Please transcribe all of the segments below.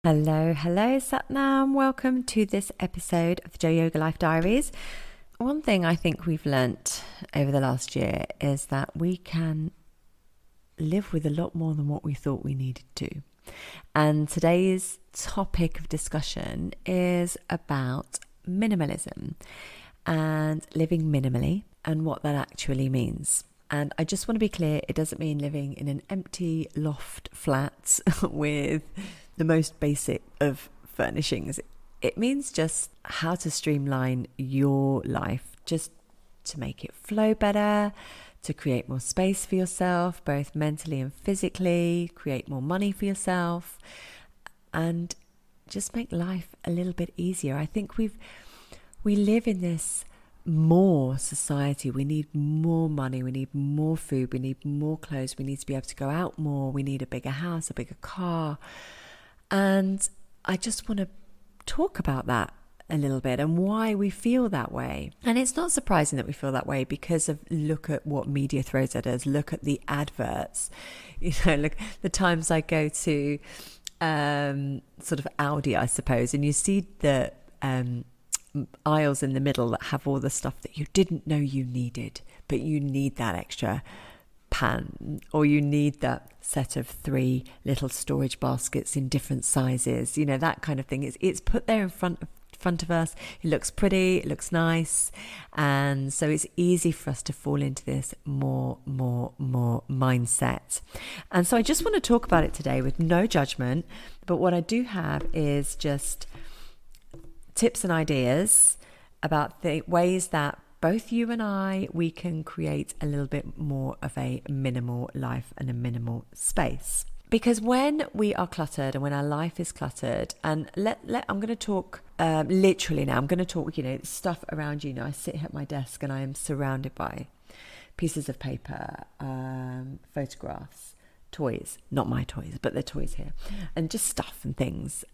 Hello, Satnam. Welcome to this episode of the Joe Yoga Life Diaries. One thing I think we've learnt over the last year is that we can live with a lot more than what we thought we needed to. And today's topic of discussion is about minimalism and living minimally and what that actually means. And I just want to be clear, it doesn't mean living in an empty loft flat with the most basic of furnishings. It means just how to streamline your life, just to make it flow better, to create more space for yourself, both mentally and physically, create more money for yourself, and just make life a little bit easier. I think we live in this more society. We need more money, we need more food, we need more clothes, we need to be able to go out more, we need a bigger house, a bigger car. And I just want to talk about that a little bit and why we feel that way. And it's not surprising that we feel that way because of look at what media throws at us, look at the adverts, look the times I go to sort of Audi, I suppose, and you see the aisles in the middle that have all the stuff that you didn't know you needed, but you need that extra pan, or you need that set of 3 little storage baskets in different sizes, that kind of thing. It's put there in front of us. It looks pretty, it looks nice, and so it's easy for us to fall into this more mindset. And so I just want to talk about it today with no judgment, but what I do have is just tips and ideas about the ways that both you and we can create a little bit more of a minimal life and a minimal space. Because when we are cluttered and when our life is cluttered, and I'm going to talk literally now, I'm going to talk, stuff around you. I sit here at my desk and I am surrounded by pieces of paper, photographs, toys, not my toys, but the toys here, and just stuff and things.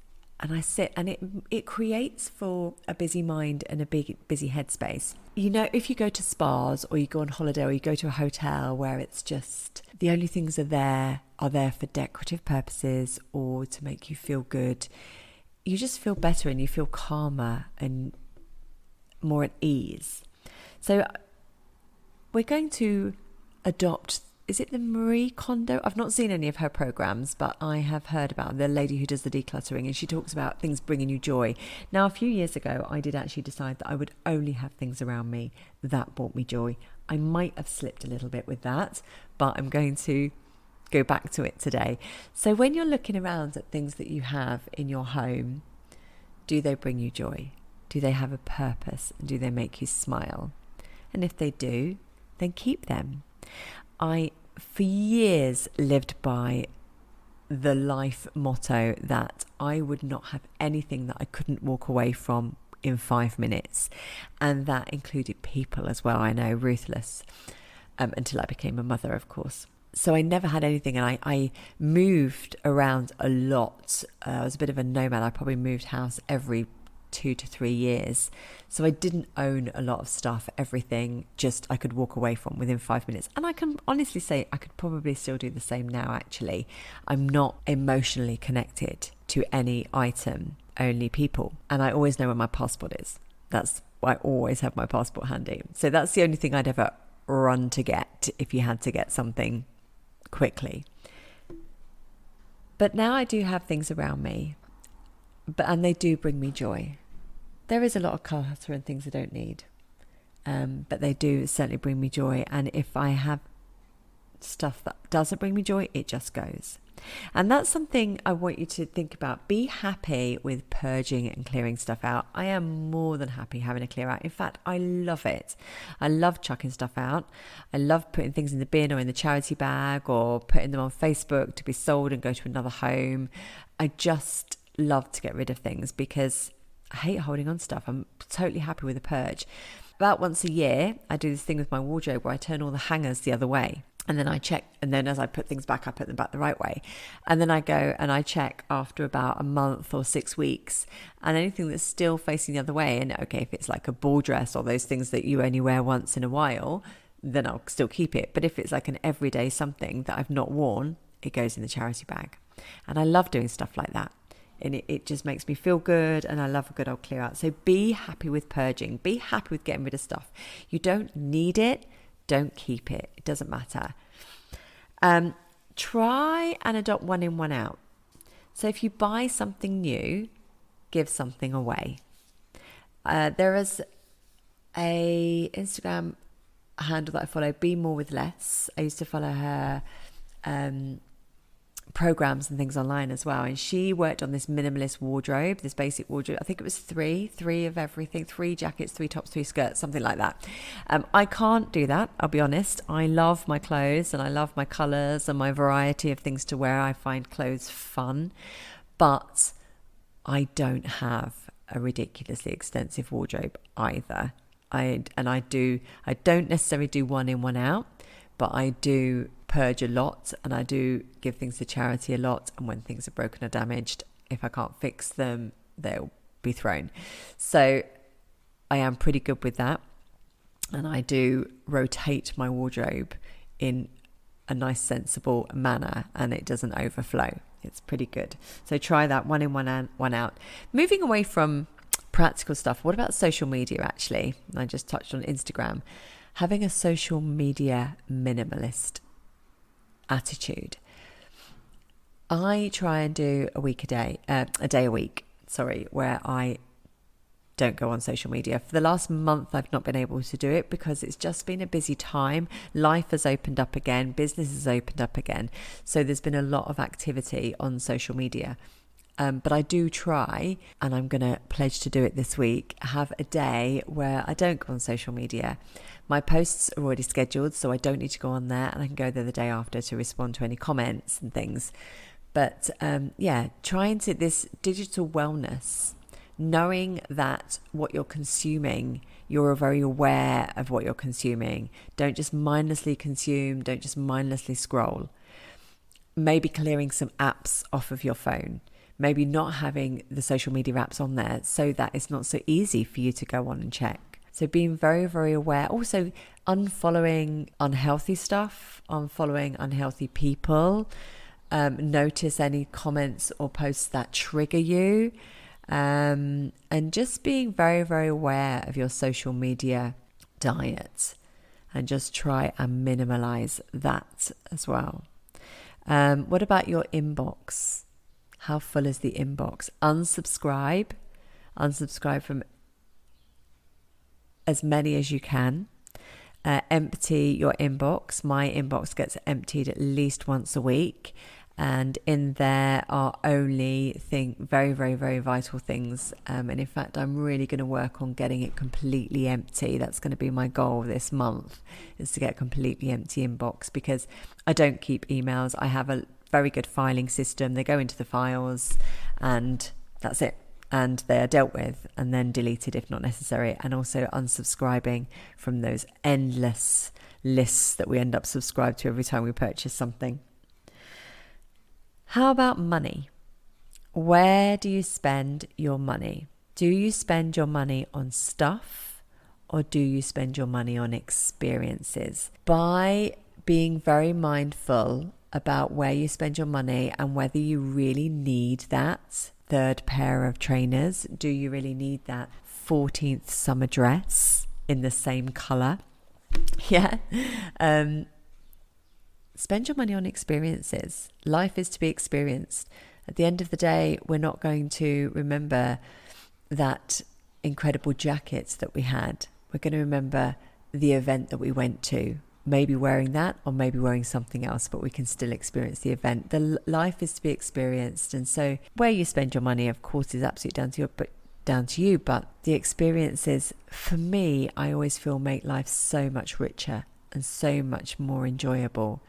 And I sit, and it creates for a busy mind and a busy headspace. If you go to spas or you go on holiday or you go to a hotel where it's just the only things are there for decorative purposes or to make you feel good, you just feel better and you feel calmer and more at ease. So we're going to adopt, is it the Marie Kondo? I've not seen any of her programs, but I have heard about the lady who does the decluttering, and she talks about things bringing you joy. Now, a few years ago, I did actually decide that I would only have things around me that brought me joy. I might have slipped a little bit with that, but I'm going to go back to it today. So when you're looking around at things that you have in your home, do they bring you joy? Do they have a purpose? And do they make you smile? And if they do, then keep them. I, for years, lived by the life motto that I would not have anything that I couldn't walk away from in 5 minutes. And that included people as well. I know, ruthless, until I became a mother, of course. So I never had anything, and I moved around a lot. I was a bit of a nomad. I probably moved house every 2 to 3 years. So I didn't own a lot of stuff, everything just I could walk away from within 5 minutes. And I can honestly say I could probably still do the same now, actually. I'm not emotionally connected to any item, only people. And I always know where my passport is. I always have my passport handy. So that's the only thing I'd ever run to get if you had to get something quickly. But now I do have things around me, and they do bring me joy. There is a lot of clutter and things I don't need, but they do certainly bring me joy. And if I have stuff that doesn't bring me joy, it just goes. And that's something I want you to think about. Be happy with purging and clearing stuff out. I am more than happy having a clear out. In fact, I love it. I love chucking stuff out. I love putting things in the bin or in the charity bag or putting them on Facebook to be sold and go to another home. I just love to get rid of things because I hate holding on to stuff. I'm totally happy with a purge. About once a year, I do this thing with my wardrobe where I turn all the hangers the other way. And then I check, and then as I put things back, I put them back the right way. And then I go and I check after about a month or 6 weeks, and anything that's still facing the other way, and okay, if it's like a ball dress or those things that you only wear once in a while, then I'll still keep it. But if it's like an everyday something that I've not worn, it goes in the charity bag. And I love doing stuff like that. and it just makes me feel good, and I love a good old clear out. So be happy with purging. Be happy with getting rid of stuff. You don't need it. Don't keep it. It doesn't matter. Try and adopt one in, one out. So if you buy something new, give something away. There is a Instagram handle that I follow, Be More With Less. I used to follow her programs and things online as well, and she worked on this minimalist wardrobe, this basic wardrobe. I think it was three of everything, 3 jackets, 3 tops, 3 skirts, something like that. I can't do that, I'll be honest. I love my clothes and I love my colors and my variety of things to wear. I find clothes fun, but I don't have a ridiculously extensive wardrobe either. I don't necessarily do one in, one out, but I do purge a lot, and I do give things to charity a lot. And when things are broken or damaged, if I can't fix them, they'll be thrown. So I am pretty good with that, and I do rotate my wardrobe in a nice, sensible manner, and it doesn't overflow. It's pretty good. So try that, one in, one out. Moving away from practical stuff, what about social media? Actually, I just touched on Instagram. Having a social media minimalist attitude. I try and do a day a week, where I don't go on social media. For the last month, I've not been able to do it because it's just been a busy time. Life has opened up again, business has opened up again. So there's been a lot of activity on social media. But I do try, and I'm going to pledge to do it this week, have a day where I don't go on social media. My posts are already scheduled, so I don't need to go on there, and I can go there the day after to respond to any comments and things. But trying to this digital wellness, knowing that what you're consuming, you're very aware of what you're consuming. Don't just mindlessly consume, don't just mindlessly scroll. Maybe clearing some apps off of your phone. Maybe not having the social media apps on there so that it's not so easy for you to go on and check. So being very, very aware. Also unfollowing unhealthy stuff, unfollowing unhealthy people. Notice any comments or posts that trigger you. And just being very, very aware of your social media diet. And just try and minimalize that as well. What about your inbox? How full is the inbox? Unsubscribe from as many as you can. Empty your inbox. My inbox gets emptied at least once a week, and in there are only very, very, very vital things. And in fact, I'm really going to work on getting it completely empty. That's going to be my goal this month, is to get a completely empty inbox, because I don't keep emails. I have a very good filing system. They go into the files and that's it. And they are dealt with and then deleted if not necessary. And also unsubscribing from those endless lists that we end up subscribed to every time we purchase something. How about money? Where do you spend your money? Do you spend your money on stuff, or do you spend your money on experiences? By being very mindful about where you spend your money and whether you really need that 3rd pair of trainers. Do you really need that 14th summer dress in the same colour? Yeah. Spend your money on experiences. Life is to be experienced. At the end of the day, we're not going to remember that incredible jacket that we had. We're going to remember the event that we went to. Maybe wearing that, or maybe wearing something else, but we can still experience the event. The life is to be experienced, and so where you spend your money, of course, is absolutely down to you. But the experiences, for me, I always feel make life so much richer and so much more enjoyable.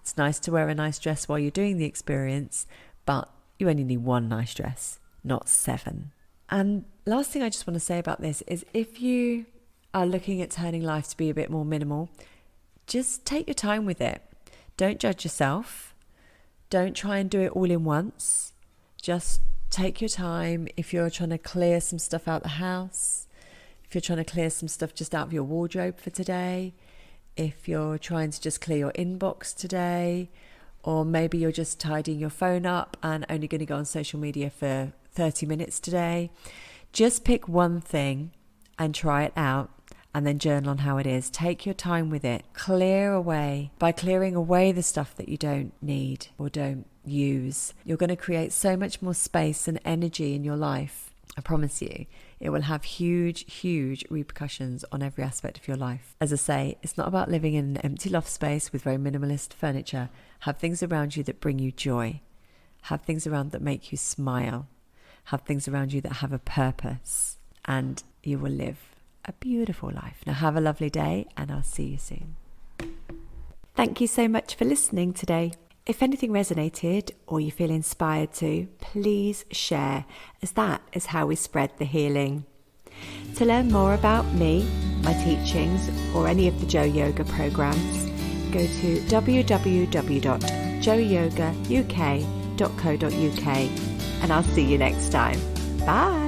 It's nice to wear a nice dress while you're doing the experience, but you only need one nice dress, not 7. And last thing I just want to say about this is, if you are looking at turning life to be a bit more minimal, just take your time with it. Don't judge yourself. Don't try and do it all in once. Just take your time. If you're trying to clear some stuff out the house, if you're trying to clear some stuff just out of your wardrobe for today, if you're trying to just clear your inbox today, Or maybe you're just tidying your phone up and only going to go on social media for 30 minutes today. Just pick one thing and try it out, and then journal on how it is. Take your time with it. Clear away. By clearing away the stuff that you don't need or don't use, you're going to create so much more space and energy in your life. I promise you, it will have huge repercussions on every aspect of your life. As I say, it's not about living in an empty loft space with very minimalist furniture. Have things around you that bring you joy. Have things around that make you smile. Have things around you that have a purpose, and you will live a beautiful life. Now have a lovely day, and I'll see you soon. Thank you so much for listening today. If anything resonated or you feel inspired to, please share, as that is how we spread the healing. To learn more about me, my teachings, or any of the Joe Yoga programs, go to www.joeyogauk.co.uk, and I'll see you next time. Bye.